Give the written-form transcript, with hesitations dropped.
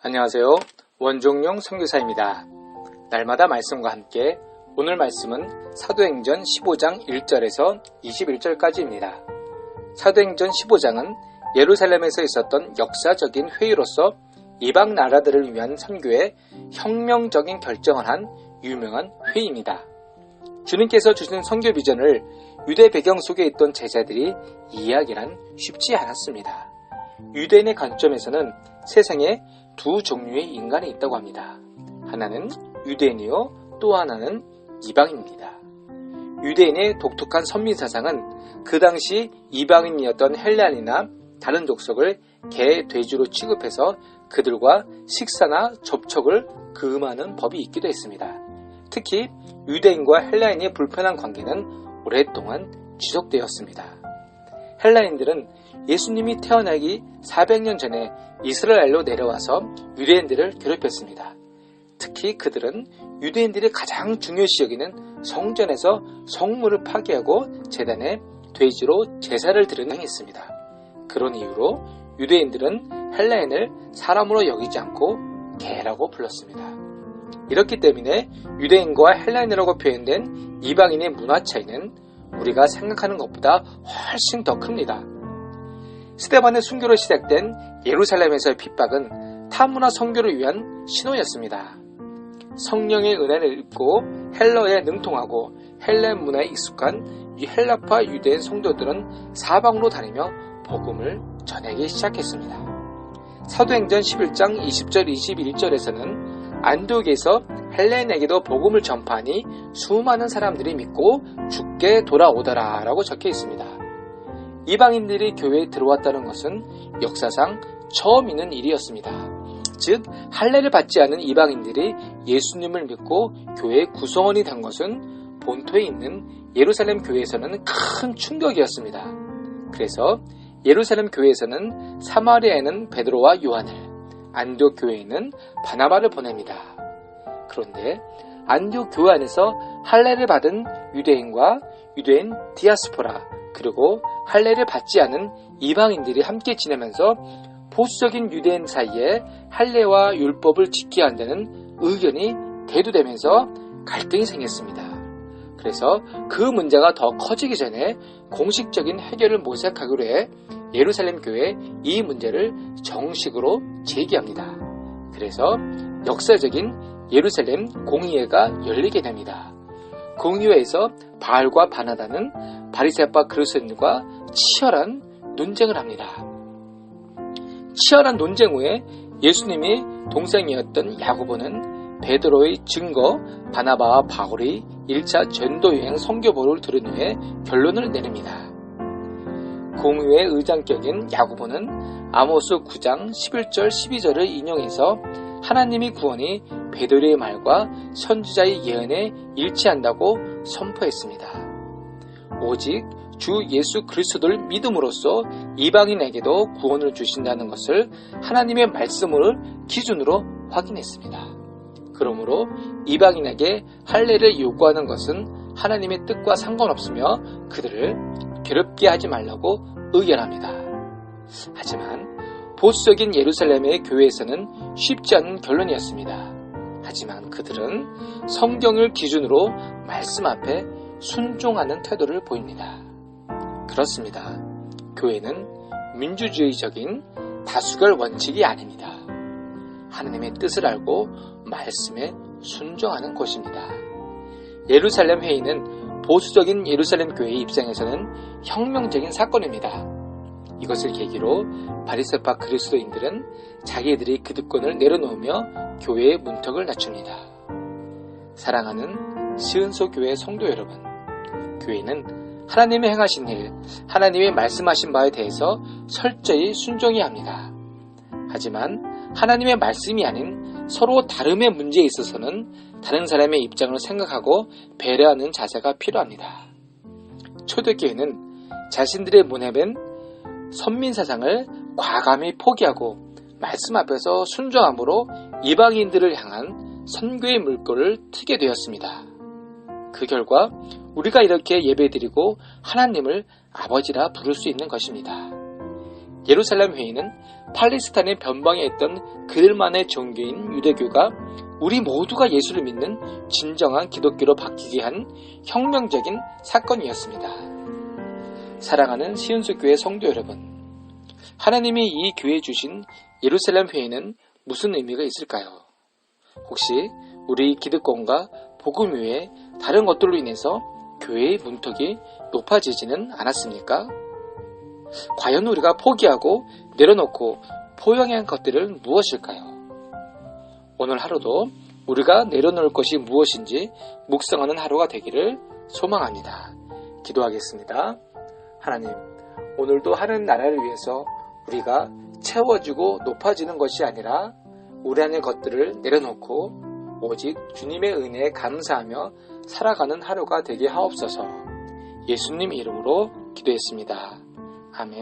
안녕하세요. 원종용 선교사입니다. 날마다 말씀과 함께 오늘 말씀은 사도행전 15장 1절에서 21절까지입니다. 사도행전 15장은 예루살렘에서 있었던 역사적인 회의로서 이방 나라들을 위한 선교에 혁명적인 결정을 한 유명한 회의입니다. 주님께서 주신 선교 비전을 유대 배경 속에 있던 제자들이 이해하기란 쉽지 않았습니다. 유대인의 관점에서는 세상에 두 종류의 인간이 있다고 합니다. 하나는 유대인이요, 또 하나는 이방인입니다. 유대인의 독특한 선민사상은 그 당시 이방인이었던 헬란이나 다른 족속을 개, 돼지로 취급해서 그들과 식사나 접촉을 금하는 법이 있기도 했습니다. 특히 유대인과 헬라인의 불편한 관계는 오랫동안 지속되었습니다. 헬라인들은 예수님이 태어나기 400년 전에 이스라엘로 내려와서 유대인들을 괴롭혔습니다. 특히 그들은 유대인들이 가장 중요시 여기는 성전에서 성물을 파괴하고 제단에 돼지로 제사를 드리는 행했습니다. 그런 이유로 유대인들은 헬라인을 사람으로 여기지 않고 개라고 불렀습니다. 이렇기 때문에 유대인과 헬라인이라고 표현된 이방인의 문화 차이는 우리가 생각하는 것보다 훨씬 더 큽니다. 스데반의 순교로 시작된 예루살렘에서의 핍박은 타문화 선교를 위한 신호였습니다. 성령의 은혜를 입고 헬러에 능통하고 헬란 문화에 익숙한 이 헬라파 유대인 성도들은 사방으로 다니며 복음을 전하기 시작했습니다. 사도행전 11장 20절 21절에서는 안디옥에서 헬레인에게도 복음을 전파하니 수많은 사람들이 믿고 주께 돌아오더라 라고 적혀 있습니다. 이방인들이 교회에 들어왔다는 것은 역사상 처음 있는 일이었습니다. 즉 할례를 받지 않은 이방인들이 예수님을 믿고 교회의 구성원이 된 것은 본토에 있는 예루살렘 교회에서는 큰 충격이었습니다. 그래서 예루살렘 교회에서는 사마리아에는 베드로와 요한을, 안디옥 교회에는 바나바를 보냅니다. 그런데 안디옥 교회 안에서 할례를 받은 유대인과 유대인 디아스포라, 그리고 할례를 받지 않은 이방인들이 함께 지내면서 보수적인 유대인 사이에 할례와 율법을 지켜야 한다는 의견이 대두되면서 갈등이 생겼습니다. 그래서 그 문제가 더 커지기 전에 공식적인 해결을 모색하기로 해 예루살렘 교회에 이 문제를 정식으로 제기합니다. 그래서 역사적인 예루살렘 공의회가 열리게 됩니다. 공의회에서 바알과 바나다는 바리새파 그리스도인과 치열한 논쟁을 합니다. 치열한 논쟁 후에 예수님의 동생이었던 야고보는 베드로의 증거, 바나바와 바울의 1차 전도여행 선교보를 들은 후에 결론을 내립니다. 공의회 의장격인 야고보는 아모스 9장 11절 12절을 인용해서 하나님의 구원이 베드로의 말과 선지자의 예언에 일치한다고 선포했습니다. 오직 주 예수 그리스도를 믿음으로써 이방인에게도 구원을 주신다는 것을 하나님의 말씀을 기준으로 확인했습니다. 그러므로 이방인에게 할례를 요구하는 것은 하나님의 뜻과 상관없으며 그들을 괴롭게 하지 말라고 의견합니다. 하지만 보수적인 예루살렘의 교회에서는 쉽지 않은 결론이었습니다. 하지만 그들은 성경을 기준으로 말씀 앞에 순종하는 태도를 보입니다. 그렇습니다. 교회는 민주주의적인 다수결 원칙이 아닙니다. 하나님의 뜻을 알고 말씀에 순종하는 곳입니다. 예루살렘 회의는 보수적인 예루살렘 교회의 입장에서는 혁명적인 사건입니다. 이것을 계기로 바리새파 그리스도인들은 자기들이 기득권을 내려놓으며 교회의 문턱을 낮춥니다. 사랑하는 시은소 교회 성도 여러분, 교회는 하나님의 행하신 일, 하나님의 말씀하신 바에 대해서 철저히 순종해야 합니다. 하지만 하나님의 말씀이 아닌 서로 다름의 문제에 있어서는 다른 사람의 입장을 생각하고 배려하는 자세가 필요합니다. 초대교회는 자신들의 문해된 선민사상을 과감히 포기하고 말씀 앞에서 순종함으로 이방인들을 향한 선교의 물꼬를 트게 되었습니다. 그 결과 우리가 이렇게 예배드리고 하나님을 아버지라 부를 수 있는 것입니다. 예루살렘 회의는 팔레스타인의 변방에 있던 그들만의 종교인 유대교가 우리 모두가 예수를 믿는 진정한 기독교로 바뀌게 한 혁명적인 사건이었습니다. 사랑하는 시은숙교회 성도 여러분, 하나님이 이 교회에 주신 예루살렘 회의는 무슨 의미가 있을까요? 혹시 우리 기득권과 복음 외에 다른 것들로 인해서 교회의 문턱이 높아지지는 않았습니까? 과연 우리가 포기하고 내려놓고 포용해야 할 것들은 무엇일까요? 오늘 하루도 우리가 내려놓을 것이 무엇인지 묵상하는 하루가 되기를 소망합니다. 기도하겠습니다. 하나님, 오늘도 하는 나라를 위해서 우리가 채워지고 높아지는 것이 아니라 우리 안의 것들을 내려놓고 오직 주님의 은혜에 감사하며 살아가는 하루가 되게 하옵소서. 예수님 이름으로 기도했습니다.